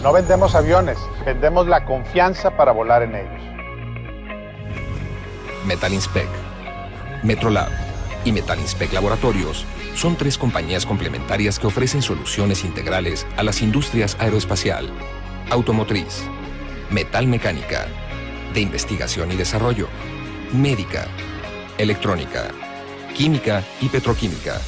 No vendemos aviones, vendemos la confianza para volar en ellos. Metalinspec, Metrolab y Metalinspec Laboratorios son tres compañías complementarias que ofrecen soluciones integrales a las industrias aeroespacial, automotriz, metalmecánica, de investigación y desarrollo, médica, electrónica, química y petroquímica.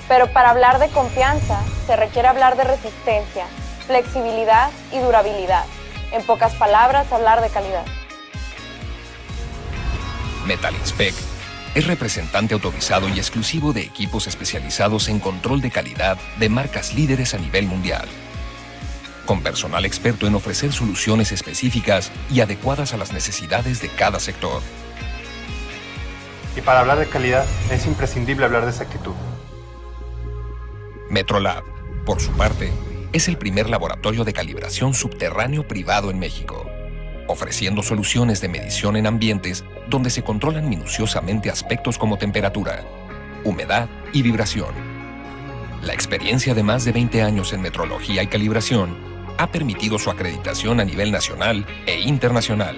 Pero para hablar de confianza, se requiere hablar de resistencia, flexibilidad y durabilidad. En pocas palabras, hablar de calidad. Metalinspec es representante autorizado y exclusivo de equipos especializados en control de calidad de marcas líderes a nivel mundial, con personal experto en ofrecer soluciones específicas y adecuadas a las necesidades de cada sector. Y para hablar de calidad, es imprescindible hablar de exactitud. Metrolab, por su parte, es el primer laboratorio de calibración subterráneo privado en México, ofreciendo soluciones de medición en ambientes donde se controlan minuciosamente aspectos como temperatura, humedad y vibración. La experiencia de más de 20 años en metrología y calibración ha permitido su acreditación a nivel nacional e internacional.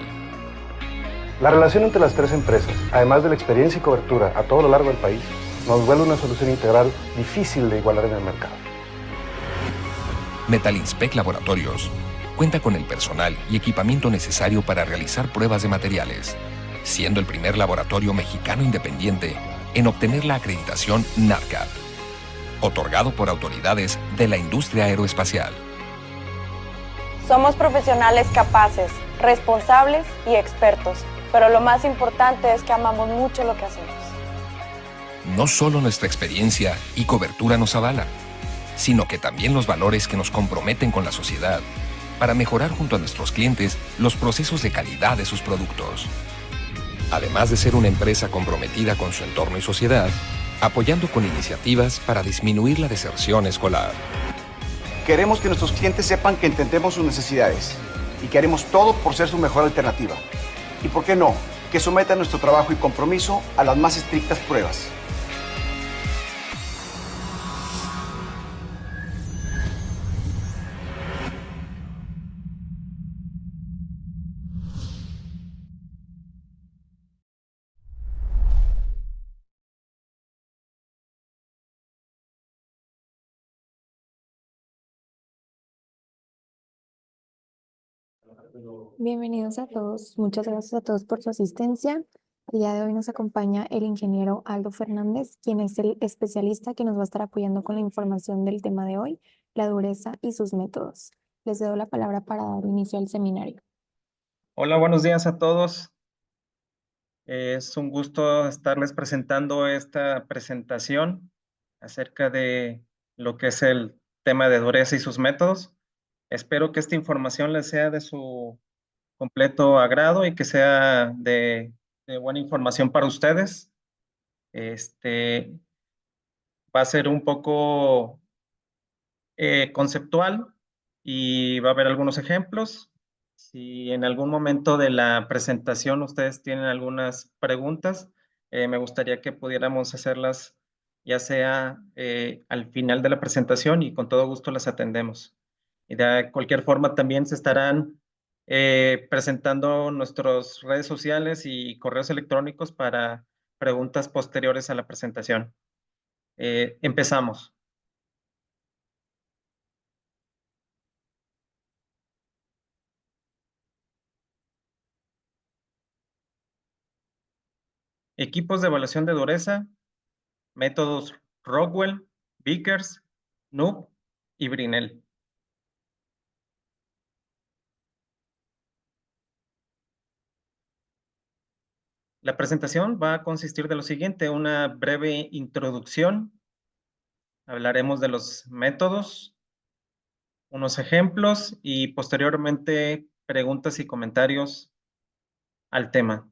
La relación entre las tres empresas, además de la experiencia y cobertura a todo lo largo del país, nos vuelve una solución integral difícil de igualar en el mercado. Metalinspec Laboratorios cuenta con el personal y equipamiento necesario para realizar pruebas de materiales, siendo el primer laboratorio mexicano independiente en obtener la acreditación NADCAP, otorgado por autoridades de la industria aeroespacial. Somos profesionales capaces, responsables y expertos, pero lo más importante es que amamos mucho lo que hacemos. No solo nuestra experiencia y cobertura nos avala, sino que también los valores que nos comprometen con la sociedad para mejorar junto a nuestros clientes los procesos de calidad de sus productos. Además de ser una empresa comprometida con su entorno y sociedad, apoyando con iniciativas para disminuir la deserción escolar. Queremos que nuestros clientes sepan que entendemos sus necesidades y que haremos todo por ser su mejor alternativa. Y por qué no, que sometan nuestro trabajo y compromiso a las más estrictas pruebas. Bienvenidos a todos, muchas gracias a todos por su asistencia. El día de hoy nos acompaña el ingeniero Aldo Fernández, quien es el especialista que nos va a estar apoyando con la información del tema de hoy, la dureza y sus métodos. Les doy la palabra para dar inicio al seminario. Hola, buenos días a todos. Es un gusto estarles presentando esta presentación acerca de lo que es el tema de dureza y sus métodos. Espero que esta información les sea de su completo agrado y que sea de buena información para ustedes. Va a ser un poco conceptual y va a haber algunos ejemplos. Si en algún momento de la presentación ustedes tienen algunas preguntas, me gustaría que pudiéramos hacerlas ya sea al final de la presentación y con todo gusto las atendemos. Y de cualquier forma también se estarán presentando nuestras redes sociales y correos electrónicos para preguntas posteriores a la presentación. Empezamos. Equipos de evaluación de dureza, métodos Rockwell, Vickers, Noob y Brinell. La presentación va a consistir de lo siguiente: una breve introducción, hablaremos de los métodos, unos ejemplos y posteriormente preguntas y comentarios al tema.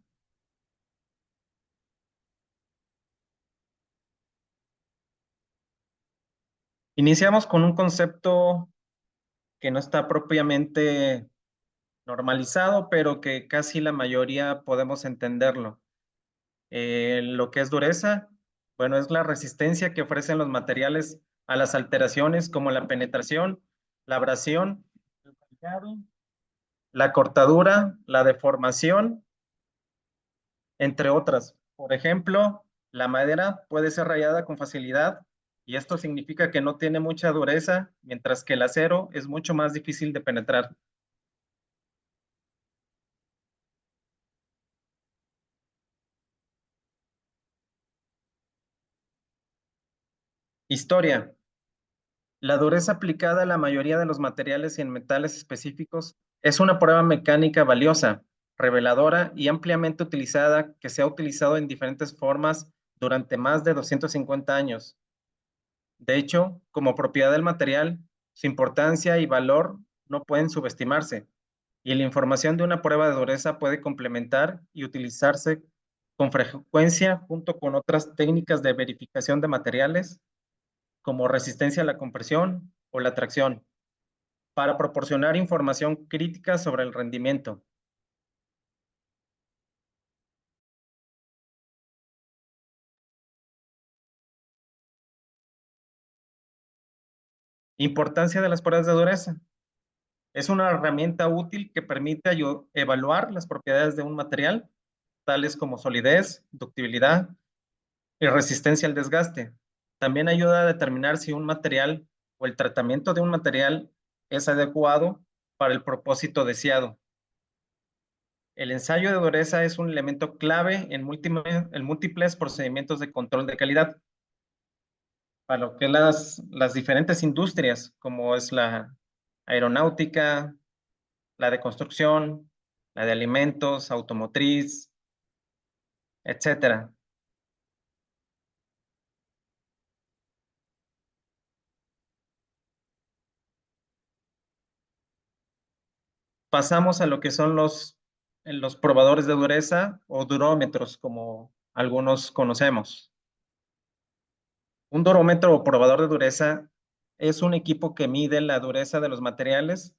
Iniciamos con un concepto que no está propiamente normalizado, pero que casi la mayoría podemos entenderlo. Lo que es dureza, bueno, es la resistencia que ofrecen los materiales a las alteraciones como la penetración, la abrasión, el rayado, la cortadura, la deformación, entre otras. Por ejemplo, la madera puede ser rayada con facilidad y esto significa que no tiene mucha dureza, mientras que el acero es mucho más difícil de penetrar. Historia. La dureza aplicada a la mayoría de los materiales y en metales específicos es una prueba mecánica valiosa, reveladora y ampliamente utilizada que se ha utilizado en diferentes formas durante más de 250 años. De hecho, como propiedad del material, su importancia y valor no pueden subestimarse, y la información de una prueba de dureza puede complementar y utilizarse con frecuencia junto con otras técnicas de verificación de materiales, como resistencia a la compresión o la tracción, para proporcionar información crítica sobre el rendimiento. Importancia de las pruebas de dureza. Es una herramienta útil que permite evaluar las propiedades de un material, tales como solidez, ductibilidad y resistencia al desgaste. También ayuda a determinar si un material o el tratamiento de un material es adecuado para el propósito deseado. El ensayo de dureza es un elemento clave en múltiples procedimientos de control de calidad para lo que las diferentes industrias, como es la aeronáutica, la de construcción, la de alimentos, automotriz, etcétera. Pasamos a lo que son los probadores de dureza o durómetros, como algunos conocemos. Un durómetro o probador de dureza es un equipo que mide la dureza de los materiales,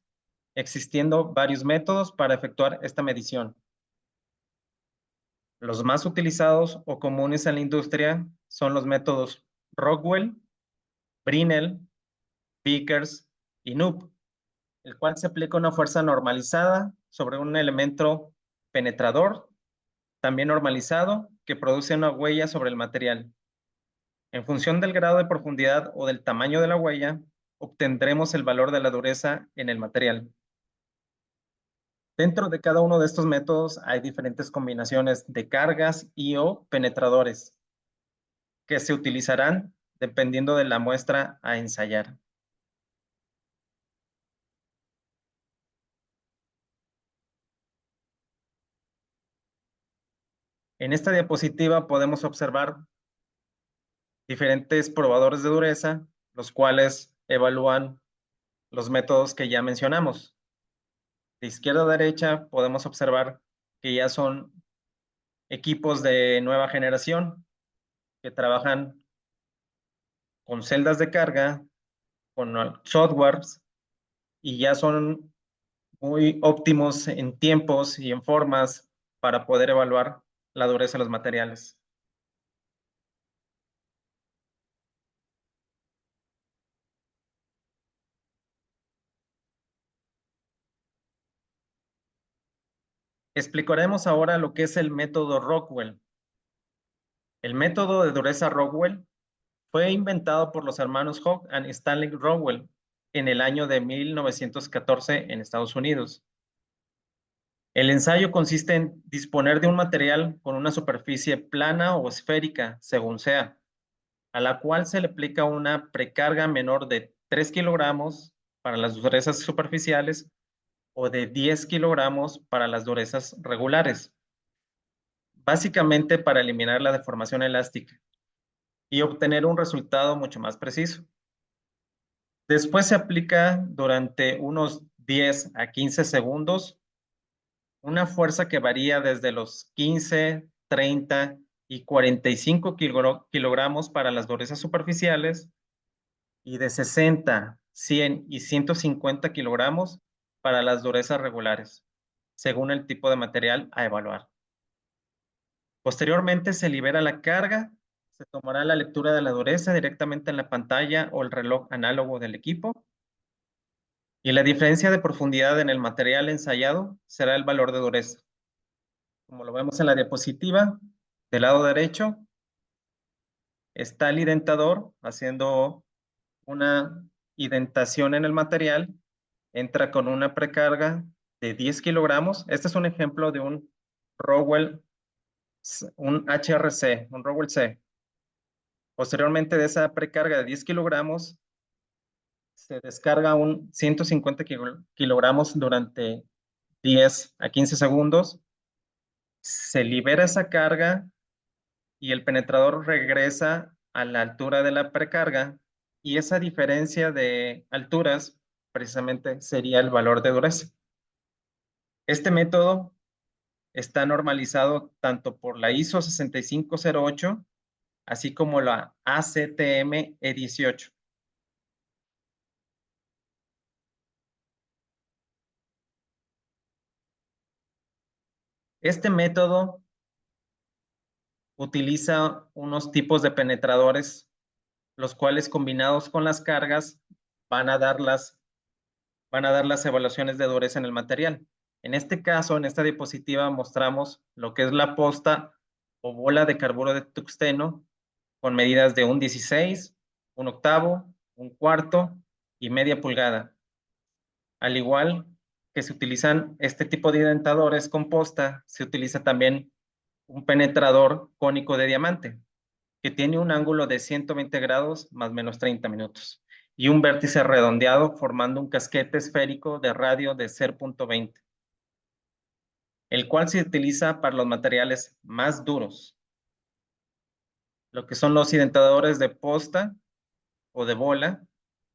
existiendo varios métodos para efectuar esta medición. Los más utilizados o comunes en la industria son los métodos Rockwell, Brinell, Vickers y Knupp, el cual se aplica una fuerza normalizada sobre un elemento penetrador, también normalizado, que produce una huella sobre el material. En función del grado de profundidad o del tamaño de la huella, obtendremos el valor de la dureza en el material. Dentro de cada uno de estos métodos hay diferentes combinaciones de cargas y o penetradores que se utilizarán dependiendo de la muestra a ensayar. En esta diapositiva podemos observar diferentes probadores de dureza, los cuales evalúan los métodos que ya mencionamos. De izquierda a derecha podemos observar que ya son equipos de nueva generación que trabajan con celdas de carga, con softwares y ya son muy óptimos en tiempos y en formas para poder evaluar la dureza de los materiales. Explicaremos ahora lo que es el método Rockwell. El método de dureza Rockwell fue inventado por los hermanos Hogg y Stanley Rockwell en el año de 1914 en Estados Unidos. El ensayo consiste en disponer de un material con una superficie plana o esférica, según sea, a la cual se le aplica una precarga menor de 3 kilogramos para las durezas superficiales o de 10 kilogramos para las durezas regulares, básicamente para eliminar la deformación elástica y obtener un resultado mucho más preciso. Después se aplica durante unos 10 a 15 segundos una fuerza que varía desde los 15, 30 y 45 kilogramos para las durezas superficiales y de 60, 100 y 150 kilogramos para las durezas regulares, según el tipo de material a evaluar. Posteriormente se libera la carga, se tomará la lectura de la dureza directamente en la pantalla o el reloj análogo del equipo Y la diferencia de profundidad en el material ensayado será el valor de dureza. Como lo vemos en la diapositiva, del lado derecho está el identador haciendo una identación en el material, entra con una precarga de 10 kilogramos. Este es un ejemplo de un Rowell, un HRC, un Rowell C. Posteriormente de esa precarga de 10 kilogramos, se descarga un 150 kilogramos durante 10 a 15 segundos. Se libera esa carga y el penetrador regresa a la altura de la precarga, y esa diferencia de alturas precisamente sería el valor de dureza. Este método está normalizado tanto por la ISO 6508, así como la ACTM E18. Este método utiliza unos tipos de penetradores, los cuales combinados con las cargas van a dar las evaluaciones de dureza en el material. En este caso, en esta diapositiva, mostramos lo que es la posta o bola de carburo de tuxteno con medidas de un 16, un octavo, un cuarto y media pulgada. Al igual que se utilizan este tipo de identadores con posta, se utiliza también un penetrador cónico de diamante, que tiene un ángulo de 120 grados más o menos 30 minutos y un vértice redondeado formando un casquete esférico de radio de 0.20, el cual se utiliza para los materiales más duros, lo que son los identadores de posta o de bola.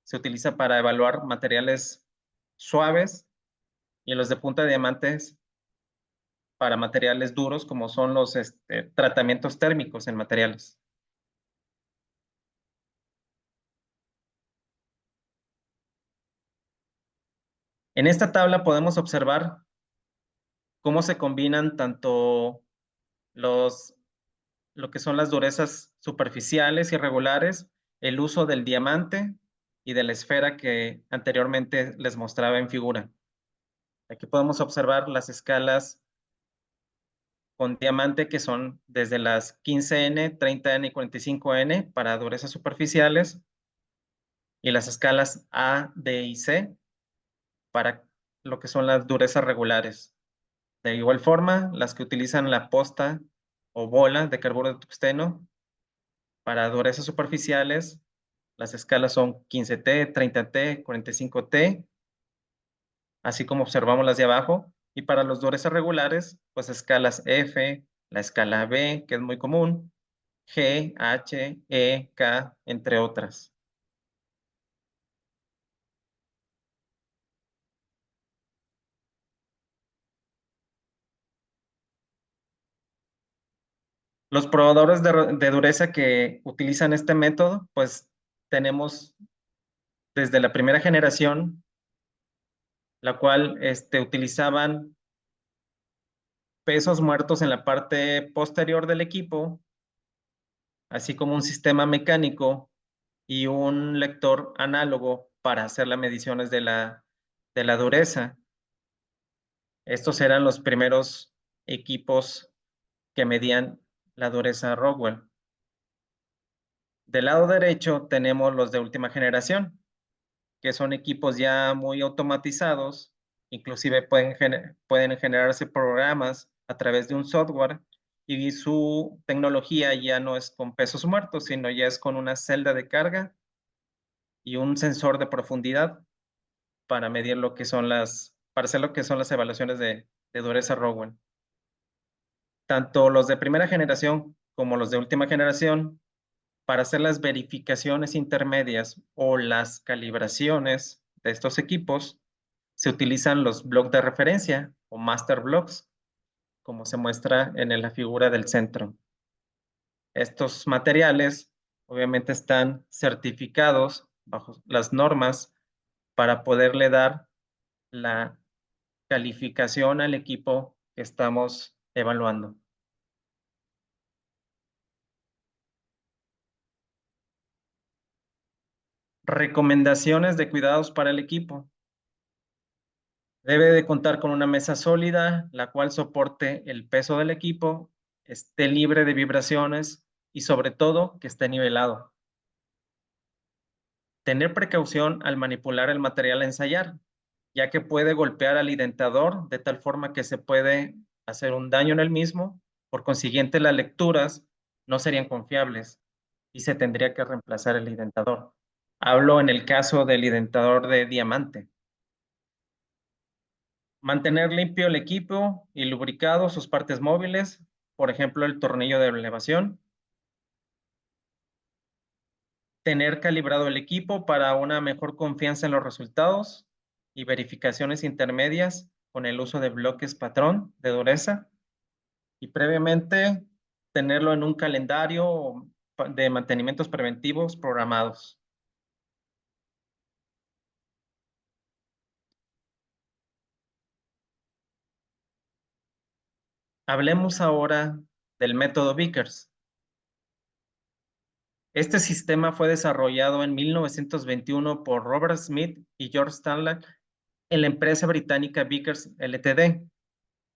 Se utiliza para evaluar materiales suaves, y los de punta de diamantes para materiales duros, como son los tratamientos térmicos en materiales. En esta tabla podemos observar cómo se combinan tanto lo que son las durezas superficiales y regulares, el uso del diamante y de la esfera que anteriormente les mostraba en figura. Aquí podemos observar las escalas con diamante, que son desde las 15N, 30N y 45N para durezas superficiales, y las escalas A, D y C para lo que son las durezas regulares. De igual forma, las que utilizan la posta o bola de carburo de tuxteno para durezas superficiales, las escalas son 15T, 30T, 45T, así como observamos las de abajo. Y para los durezas regulares, pues escalas F, la escala B, que es muy común, G, H, E, K, entre otras. Los probadores de dureza que utilizan este método, pues tenemos desde la primera generación, la cual utilizaban pesos muertos en la parte posterior del equipo, así como un sistema mecánico y un lector análogo para hacer las mediciones de la dureza. Estos eran los primeros equipos que medían la dureza Rockwell. Del lado derecho tenemos los de última generación, que son equipos ya muy automatizados, inclusive pueden generarse programas a través de un software, y su tecnología ya no es con pesos muertos, sino ya es con una celda de carga y un sensor de profundidad para medir para hacer lo que son las evaluaciones de dureza Rowell. Tanto los de primera generación como los de última generación, para hacer las verificaciones intermedias o las calibraciones de estos equipos, se utilizan los bloques de referencia o master blocks, como se muestra en la figura del centro. Estos materiales obviamente están certificados bajo las normas para poderle dar la calificación al equipo que estamos evaluando. Recomendaciones de cuidados para el equipo. Debe de contar con una mesa sólida, la cual soporte el peso del equipo, esté libre de vibraciones y sobre todo que esté nivelado. Tener precaución al manipular el material a ensayar, ya que puede golpear al identador de tal forma que se puede hacer un daño en el mismo. Por consiguiente, las lecturas no serían confiables y se tendría que reemplazar el identador. Hablo en el caso del identador de diamante. Mantener limpio el equipo y lubricado sus partes móviles, por ejemplo, el tornillo de elevación. Tener calibrado el equipo para una mejor confianza en los resultados y verificaciones intermedias con el uso de bloques patrón de dureza. Y previamente tenerlo en un calendario de mantenimientos preventivos programados. Hablemos ahora del método Vickers. Este sistema fue desarrollado en 1921 por Robert Smith y George Stanley en la empresa británica Vickers Ltd.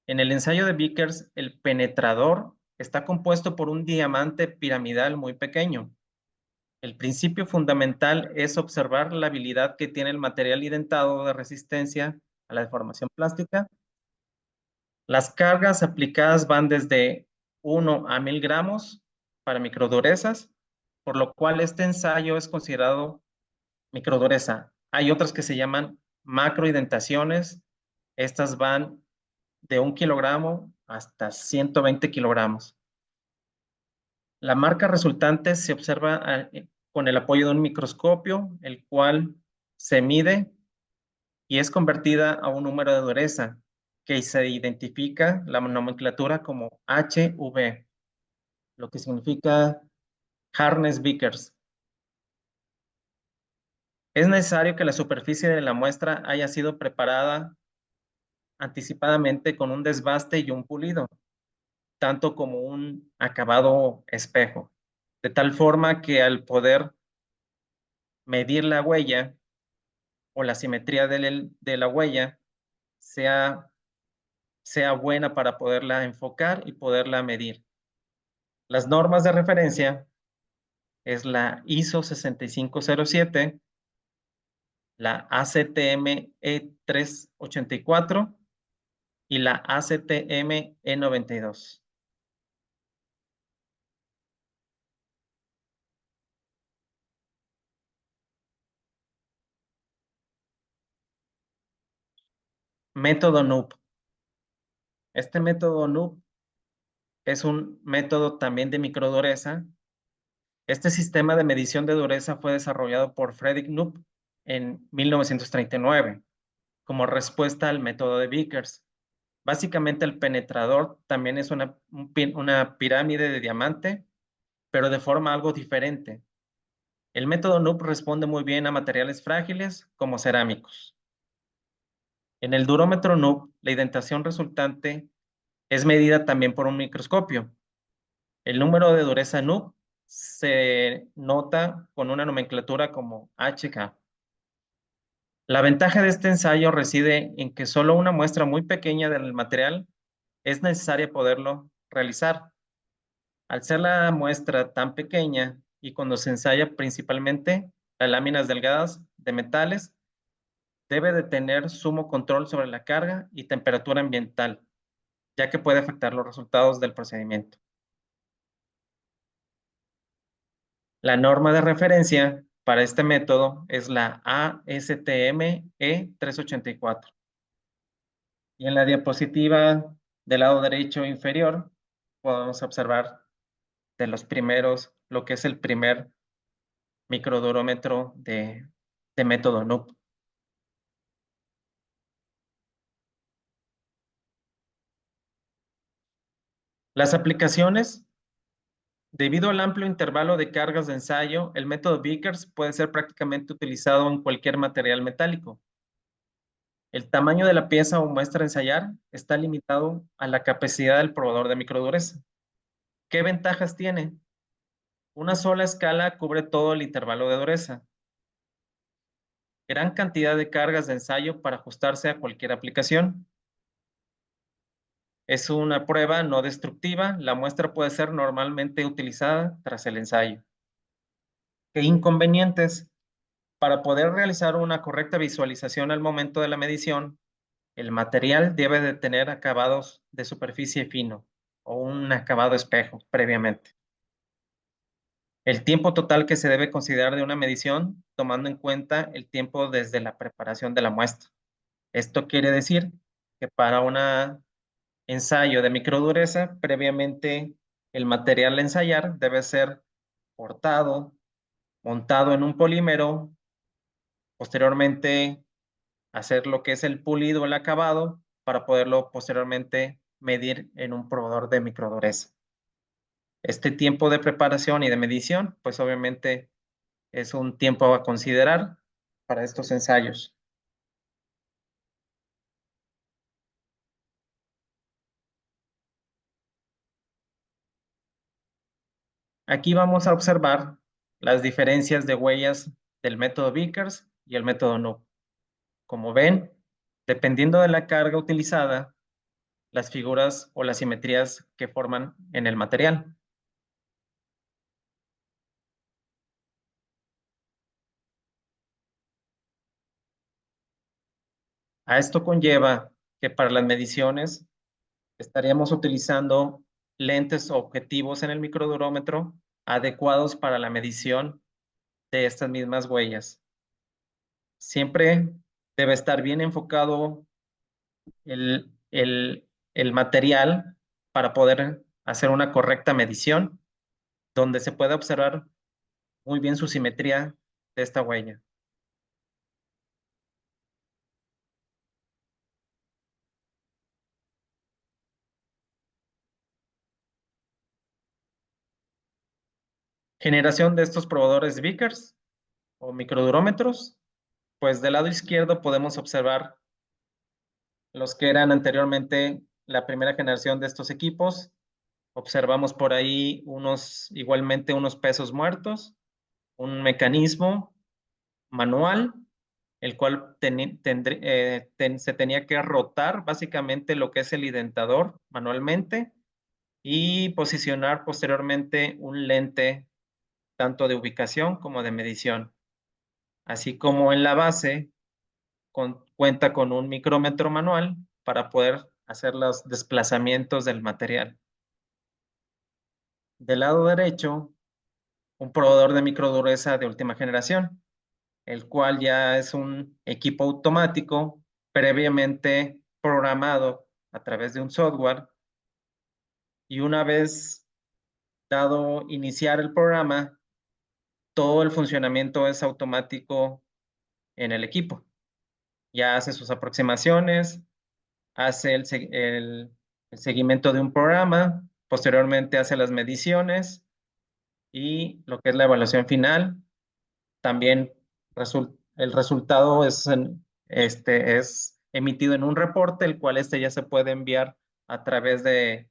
En el ensayo de Vickers, el penetrador está compuesto por un diamante piramidal muy pequeño. El principio fundamental es observar la habilidad que tiene el material identado de resistencia a la deformación plástica. Las cargas aplicadas van desde 1 a 1000 gramos para microdurezas, por lo cual este ensayo es considerado microdureza. Hay otras que se llaman macroidentaciones. Estas van de 1 kilogramo hasta 120 kilogramos. La marca resultante se observa con el apoyo de un microscopio, el cual se mide y es convertida a un número de dureza, que se identifica la nomenclatura como HV, lo que significa Harness Vickers. Es necesario que la superficie de la muestra haya sido preparada anticipadamente con un desbaste y un pulido, tanto como un acabado espejo, de tal forma que al poder medir la huella o la simetría de la huella sea buena para poderla enfocar y poderla medir. Las normas de referencia es la ISO 6507, la ACTM E384 y la ACTM E92. Método NUP. Este método NUP es un método también de microdureza. Este sistema de medición de dureza fue desarrollado por Frederick Knupp en 1939 como respuesta al método de Vickers. Básicamente el penetrador también es una pirámide de diamante, pero de forma algo diferente. El método NUP responde muy bien a materiales frágiles como cerámicos. En el durómetro NUP, la indentación resultante es medida también por un microscopio. El número de dureza NUP se nota con una nomenclatura como HK. La ventaja de este ensayo reside en que solo una muestra muy pequeña del material es necesaria poderlo realizar. Al ser la muestra tan pequeña y cuando se ensaya principalmente las láminas delgadas de metales, debe de tener sumo control sobre la carga y temperatura ambiental, ya que puede afectar los resultados del procedimiento. La norma de referencia para este método es la ASTM E384. Y en la diapositiva del lado derecho inferior podemos observar de los primeros, lo que es el primer microdurómetro de método NUP. Las aplicaciones. Debido al amplio intervalo de cargas de ensayo, el método Vickers puede ser prácticamente utilizado en cualquier material metálico. El tamaño de la pieza o muestra a ensayar está limitado a la capacidad del probador de microdureza. ¿Qué ventajas tiene? Una sola escala cubre todo el intervalo de dureza. gran cantidad de cargas de ensayo para ajustarse a cualquier aplicación. Es una prueba no destructiva. La muestra puede ser normalmente utilizada tras el ensayo. ¿Qué inconvenientes? Para poder realizar una correcta visualización al momento de la medición, el material debe de tener acabados de superficie fino o un acabado espejo previamente. El tiempo total que se debe considerar de una medición, tomando en cuenta el tiempo desde la preparación de la muestra. Esto quiere decir que para un ensayo de microdureza, previamente el material a ensayar debe ser cortado, montado en un polímero, posteriormente hacer lo que es el pulido, el acabado, para poderlo posteriormente medir en un probador de microdureza. Este tiempo de preparación y de medición, pues obviamente es un tiempo a considerar para estos ensayos. Aquí vamos a observar las diferencias de huellas del método Vickers y el método NUP. Como ven, dependiendo de la carga utilizada, las figuras o las simetrías que forman en el material. A esto conlleva que para las mediciones estaríamos utilizando lentes o objetivos en el microdurómetro adecuados para la medición de estas mismas huellas. Siempre debe estar bien enfocado el material para poder hacer una correcta medición, donde se pueda observar muy bien su simetría de esta huella. Generación de estos probadores Vickers o microdurómetros. Pues del lado izquierdo podemos observar los que eran anteriormente la primera generación de estos equipos. Observamos por ahí igualmente unos pesos muertos, un mecanismo manual, el cual se tenía que rotar básicamente lo que es el identador manualmente y posicionar posteriormente un lente tanto de ubicación como de medición. Así como en la base cuenta con un micrómetro manual para poder hacer los desplazamientos del material. Del lado derecho, un probador de microdureza de última generación, el cual ya es un equipo automático previamente programado a través de un software, y una vez dado iniciar el programa, todo el funcionamiento es automático en el equipo. Ya hace sus aproximaciones, hace el seguimiento de un programa, posteriormente hace las mediciones y lo que es la evaluación final. También el resultado es emitido en un reporte, el cual ya se puede enviar a través de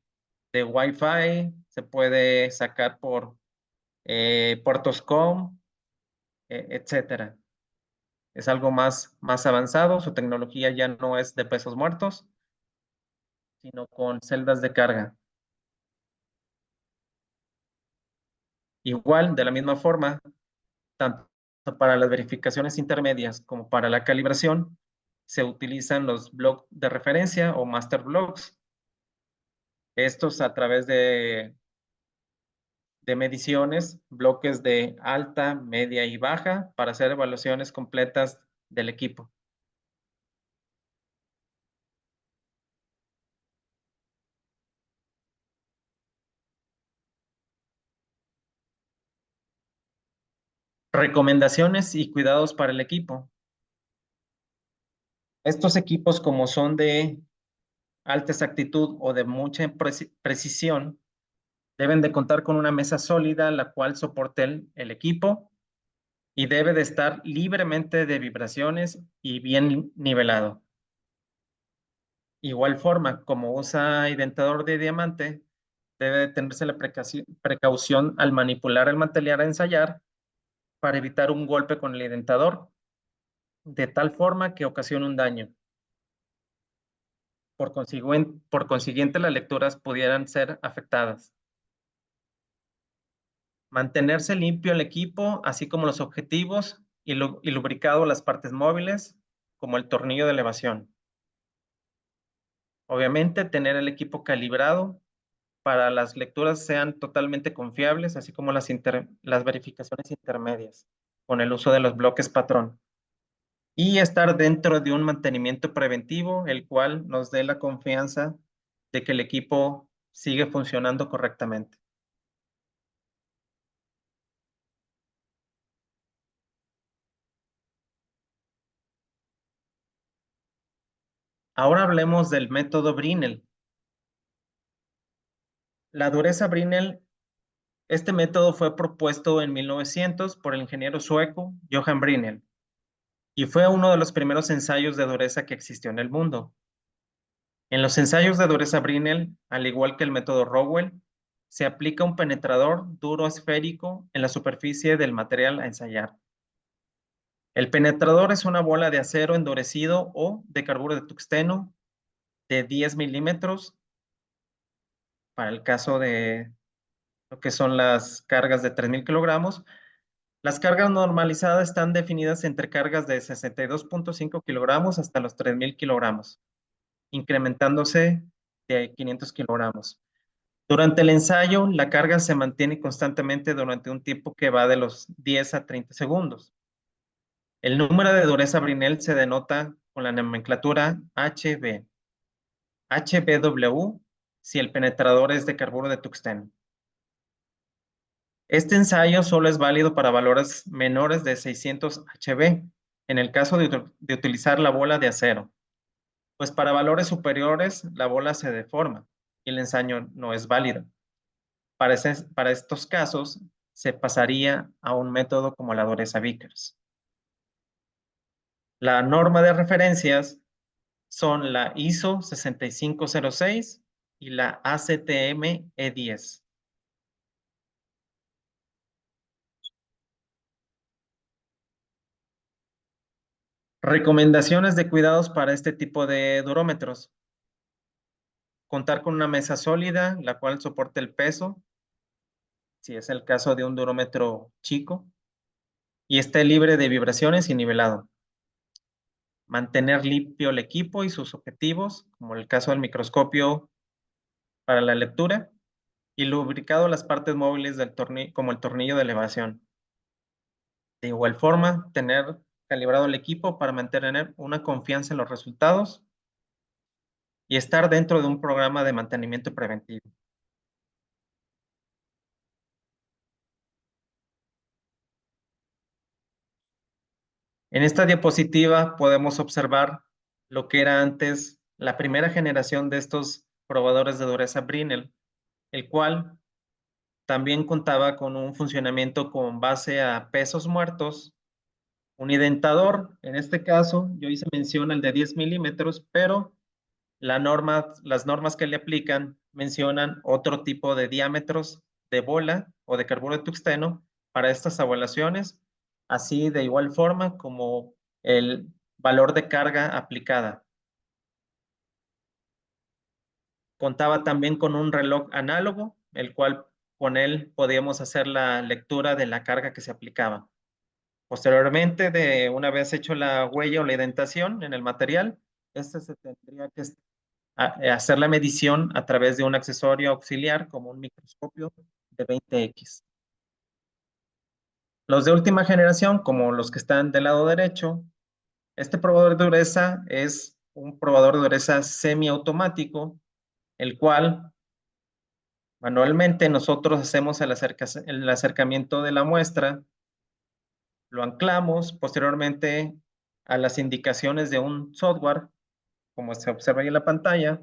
Wi-Fi, se puede sacar por puertos COM, etcétera. Es algo más avanzado, su tecnología ya no es de pesos muertos, sino con celdas de carga. Igual, de la misma forma, tanto para las verificaciones intermedias como para la calibración, se utilizan los blogs de referencia o master blogs. Estos a través de mediciones, bloques de alta, media y baja para hacer evaluaciones completas del equipo. Recomendaciones y cuidados para el equipo. Estos equipos, como son de alta exactitud o de mucha precisión, deben de contar con una mesa sólida la cual soporte el equipo y debe de estar libremente de vibraciones y bien nivelado. Igual forma, como usa identador de diamante, debe de tenerse la precaución al manipular el material a ensayar para evitar un golpe con el identador. de tal forma que ocasione un daño. Por consiguiente, las lecturas pudieran ser afectadas. Mantenerse limpio el equipo, así como los objetivos y lubricado las partes móviles, como el tornillo de elevación. Obviamente, tener el equipo calibrado para las lecturas sean totalmente confiables, así como las verificaciones intermedias, con el uso de los bloques patrón. Y estar dentro de un mantenimiento preventivo, el cual nos dé la confianza de que el equipo sigue funcionando correctamente. Ahora hablemos del método Brinell. La dureza Brinell, este método fue propuesto en 1900 por el ingeniero sueco Johan Brinell y fue uno de los primeros ensayos de dureza que existió en el mundo. En los ensayos de dureza Brinell, al igual que el método Rowell, se aplica un penetrador duro esférico en la superficie del material a ensayar. El penetrador es una bola de acero endurecido o de carburo de tungsteno de 10 milímetros para el caso de lo que son las cargas de 3,000 kilogramos. Las cargas normalizadas están definidas entre cargas de 62,5 kilogramos hasta los 3,000 kilogramos, incrementándose de 500 kilogramos. Durante el ensayo, la carga se mantiene constantemente durante un tiempo que va de los 10 a 30 segundos. El número de dureza Brinell se denota con la nomenclatura HB. HBW si el penetrador es de carburo de tungsteno. Este ensayo solo es válido para valores menores de 600 HB, en el caso de utilizar la bola de acero, pues para valores superiores la bola se deforma y el ensayo no es válido. Para estos casos se pasaría a un método como la dureza Vickers. La norma de referencias son la ISO 6506 y la ACTM E10. Recomendaciones de cuidados para este tipo de durómetros. Contar con una mesa sólida, la cual soporte el peso, si es el caso de un durómetro chico, y esté libre de vibraciones y nivelado. Mantener limpio el equipo y sus objetivos, como el caso del microscopio para la lectura, y lubricado las partes móviles del tornillo, como el tornillo de elevación. De igual forma, tener calibrado el equipo para mantener una confianza en los resultados y estar dentro de un programa de mantenimiento preventivo. En esta diapositiva podemos observar lo que era antes la primera generación de estos probadores de dureza Brinell, el cual también contaba con un funcionamiento con base a pesos muertos, un identador. En este caso, yo hice mención al de 10 milímetros, pero las normas que le aplican mencionan otro tipo de diámetros de bola o de carburo de tungsteno para estas evaluaciones, así de igual forma como el valor de carga aplicada. Contaba también con un reloj análogo, el cual con él podíamos hacer la lectura de la carga que se aplicaba. Posteriormente, de una vez hecho la huella o la indentación en el material, este se tendría que hacer la medición a través de un accesorio auxiliar como un microscopio de 20X. Los de última generación, como los que están del lado derecho, este probador de dureza es un probador de dureza semiautomático, el cual manualmente nosotros hacemos el acercamiento de la muestra, lo anclamos posteriormente a las indicaciones de un software, como se observa ahí en la pantalla,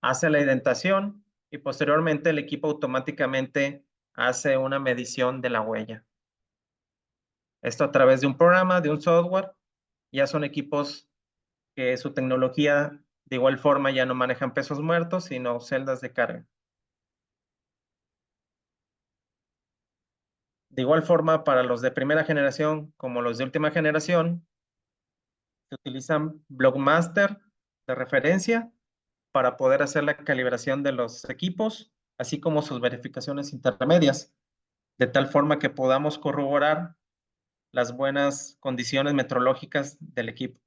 hace la indentación y posteriormente el equipo automáticamente hace una medición de la huella. Esto a través de un programa, de un software. Ya son equipos que su tecnología de igual forma ya no manejan pesos muertos, sino celdas de carga. De igual forma, para los de primera generación como los de última generación, Se utilizan Blockmaster de referencia para poder hacer la calibración de los equipos, así como sus verificaciones intermedias, de tal forma que podamos corroborar las buenas condiciones meteorológicas del equipo.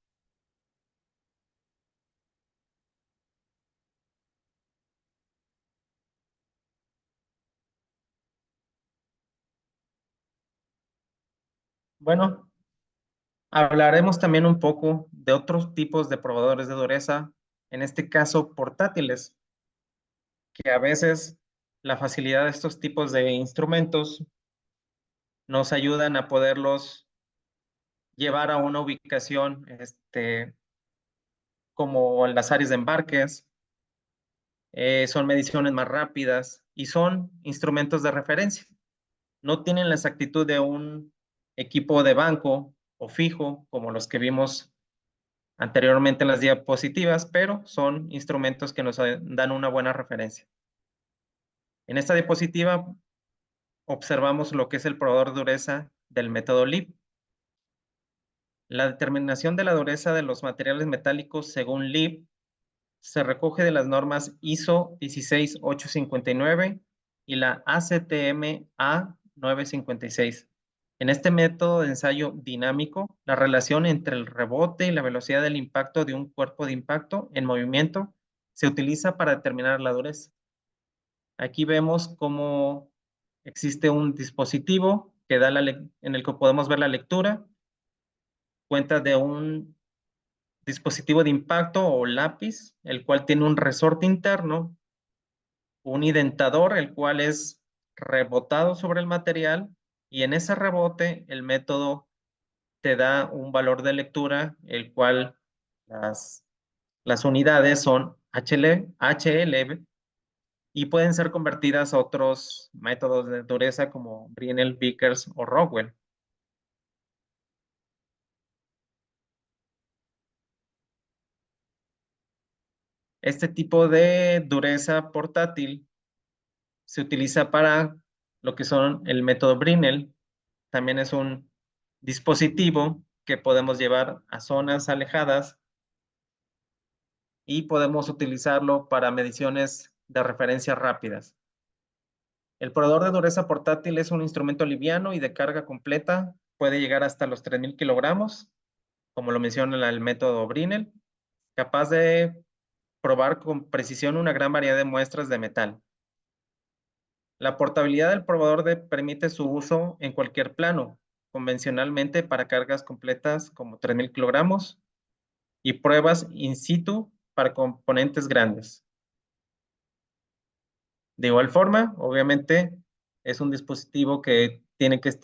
Bueno, hablaremos también un poco de otros tipos de probadores de dureza, en este caso portátiles, que a veces la facilidad de estos tipos de instrumentos nos ayudan a poderlos llevar a una ubicación como en las áreas de embarques. Son mediciones más rápidas y son instrumentos de referencia. No tienen la exactitud de un equipo de banco o fijo, como los que vimos anteriormente en las diapositivas, pero son instrumentos que nos dan una buena referencia. En esta diapositiva observamos lo que es el probador de dureza del método LIB. La determinación de la dureza de los materiales metálicos según LIB se recoge de las normas ISO 16859 y la ACTM A956. En este método de ensayo dinámico, la relación entre el rebote y la velocidad del impacto de un cuerpo de impacto en movimiento se utiliza para determinar la dureza. Aquí vemos cómo existe un dispositivo que da en el que podemos ver la lectura, cuenta de un dispositivo de impacto o lápiz, el cual tiene un resorte interno, un identador, el cual es rebotado sobre el material, y en ese rebote el método te da un valor de lectura, el cual las unidades son HL y pueden ser convertidas a otros métodos de dureza como Brinell, Vickers o Rockwell. Este tipo de dureza portátil se utiliza para lo que son el método Brinell. También es un dispositivo que podemos llevar a zonas alejadas y podemos utilizarlo para mediciones de referencia rápidas. El probador de dureza portátil es un instrumento liviano y de carga completa. Puede llegar hasta los 3,000 kilogramos, como lo menciona el método Brinell, capaz de probar con precisión una gran variedad de muestras de metal. La portabilidad del probador permite su uso en cualquier plano, convencionalmente para cargas completas como 3,000 kilogramos y pruebas in situ para componentes grandes. De igual forma, obviamente, es un dispositivo que tiene que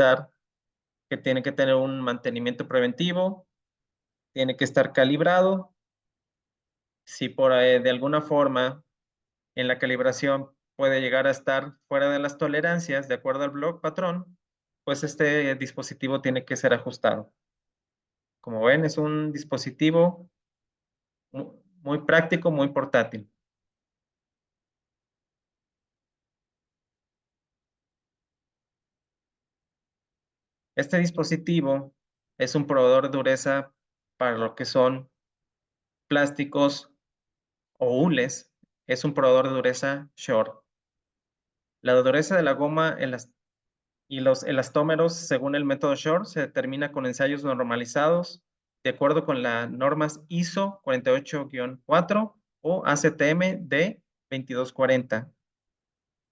tener un mantenimiento preventivo, tiene que estar calibrado. Si de alguna forma en la calibración puede llegar a estar fuera de las tolerancias de acuerdo al block patrón, pues este dispositivo tiene que ser ajustado. Como ven, es un dispositivo muy práctico, muy portátil. Este dispositivo es un probador de dureza para lo que son plásticos o hules. Es un probador de dureza Short. La dureza de la goma y los elastómeros, según el método Short, se determina con ensayos normalizados de acuerdo con las normas ISO 48-4 o ACTM D2240.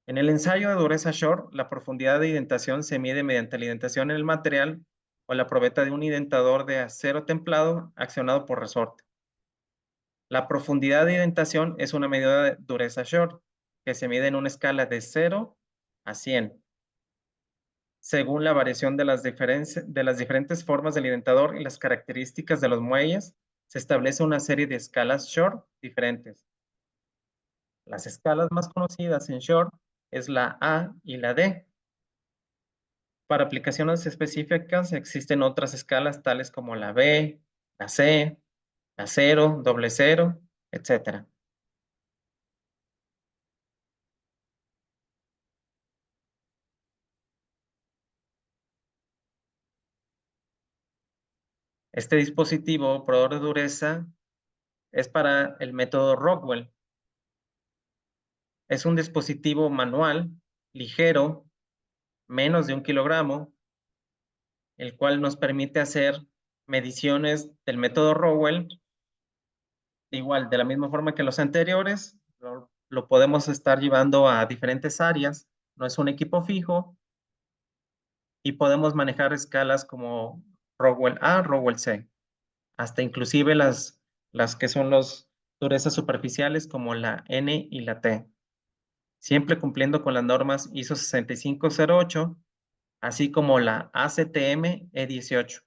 En el ensayo de dureza Short, la profundidad de indentación se mide mediante la indentación en el material o la probeta de un indentador de acero templado accionado por resorte. La profundidad de indentación es una medida de dureza Short que se mide en una escala de 0 a 100. Según la variación de las diferentes formas del indentador y las características de los muelles, se establece una serie de escalas Short diferentes. Las escalas más conocidas en Short es la A y la D. Para aplicaciones específicas existen otras escalas tales como la B, la C, la 0, doble 0, etc. Este dispositivo probador de dureza es para el método Rockwell. Es un dispositivo manual, ligero, menos de 1 kilogramo, el cual nos permite hacer mediciones del método Rockwell, igual, de la misma forma que los anteriores, lo podemos estar llevando a diferentes áreas, no es un equipo fijo, y podemos manejar escalas como Rockwell A, Rockwell C, hasta inclusive las que son las durezas superficiales como la N y la T, siempre cumpliendo con las normas ISO 6508, así como la ACTM E18.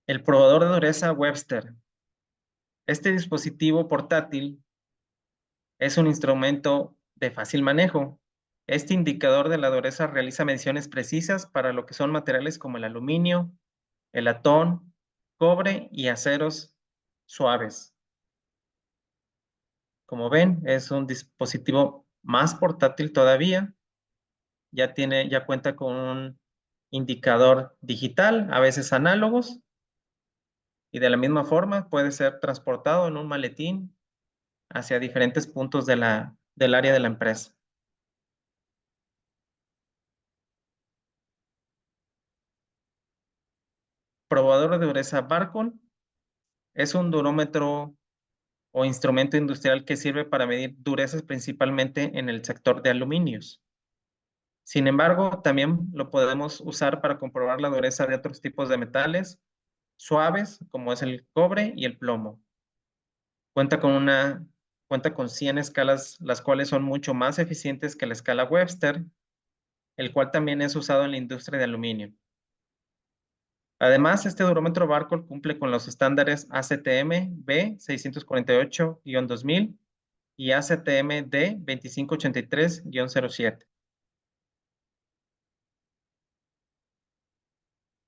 El probador de dureza Webster. Este dispositivo portátil es un instrumento de fácil manejo. Este indicador de la dureza realiza mediciones precisas para lo que son materiales como el aluminio, el latón, cobre y aceros suaves. Como ven, es un dispositivo más portátil todavía. Ya cuenta con un indicador digital, a veces análogos, y de la misma forma puede ser transportado en un maletín hacia diferentes puntos del área de la empresa. Probador de dureza Barcon es un durómetro o instrumento industrial que sirve para medir durezas principalmente en el sector de aluminios. Sin embargo, también lo podemos usar para comprobar la dureza de otros tipos de metales suaves, como es el cobre y el plomo. Cuenta con 100 escalas, las cuales son mucho más eficientes que la escala Webster, el cual también es usado en la industria de aluminio. Además, este durómetro Barcol cumple con los estándares ACTM B648-2000 y ACTM D2583-07.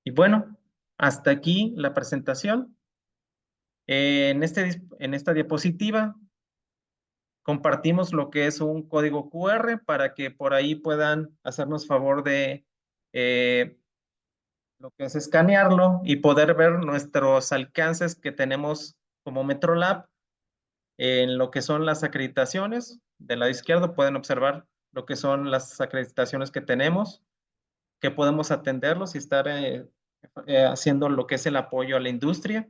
Y bueno, hasta aquí la presentación. En esta diapositiva compartimos lo que es un código QR para que por ahí puedan hacernos favor de lo que es escanearlo y poder ver nuestros alcances que tenemos como Metrolab en lo que son las acreditaciones. Del lado izquierdo pueden observar lo que son las acreditaciones que tenemos, que podemos atenderlos y estar haciendo lo que es el apoyo a la industria.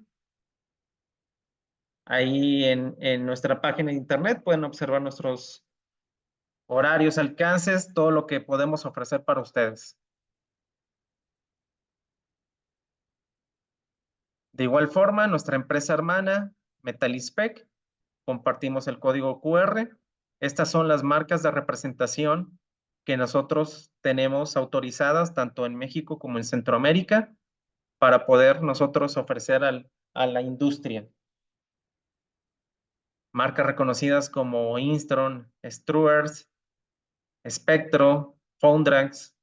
Ahí en nuestra página de internet pueden observar nuestros horarios, alcances, todo lo que podemos ofrecer para ustedes. De igual forma, nuestra empresa hermana, Metalispec, compartimos el código QR. Estas son las marcas de representación que nosotros tenemos autorizadas tanto en México como en Centroamérica para poder nosotros ofrecer a la industria. Marcas reconocidas como Instron, Struers, Spectro, Foundrax,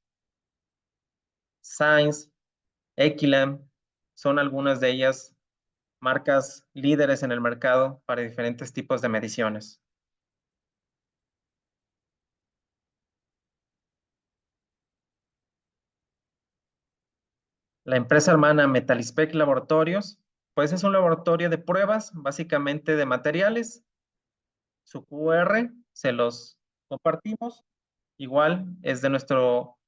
Sainz, Equilam, son algunas de ellas marcas líderes en el mercado para diferentes tipos de mediciones. La empresa hermana Metalispec Laboratorios, pues es un laboratorio de pruebas, básicamente de materiales. Su QR se los compartimos. Igual es de nuestra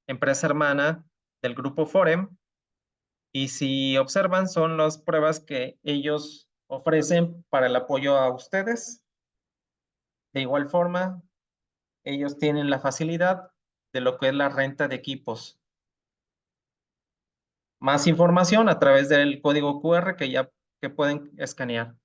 empresa hermana del grupo Forem. Y si observan, son las pruebas que ellos ofrecen para el apoyo a ustedes. De igual forma, ellos tienen la facilidad de lo que es la renta de equipos. Más información a través del código QR que pueden escanear.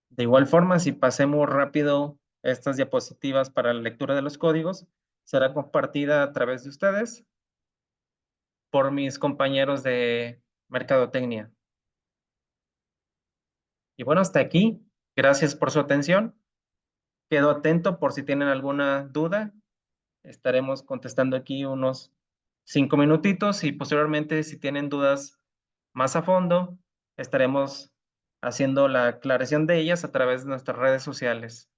De igual forma, si pasemos rápido estas diapositivas para la lectura de los códigos, será compartida a través de ustedes por mis compañeros de mercadotecnia. Y bueno, hasta aquí Gracias por su atención. Quedo atento por si tienen alguna duda. Estaremos contestando aquí unos 5 minutitos y posteriormente, si tienen dudas más a fondo, estaremos haciendo la aclaración de ellas a través de nuestras redes sociales.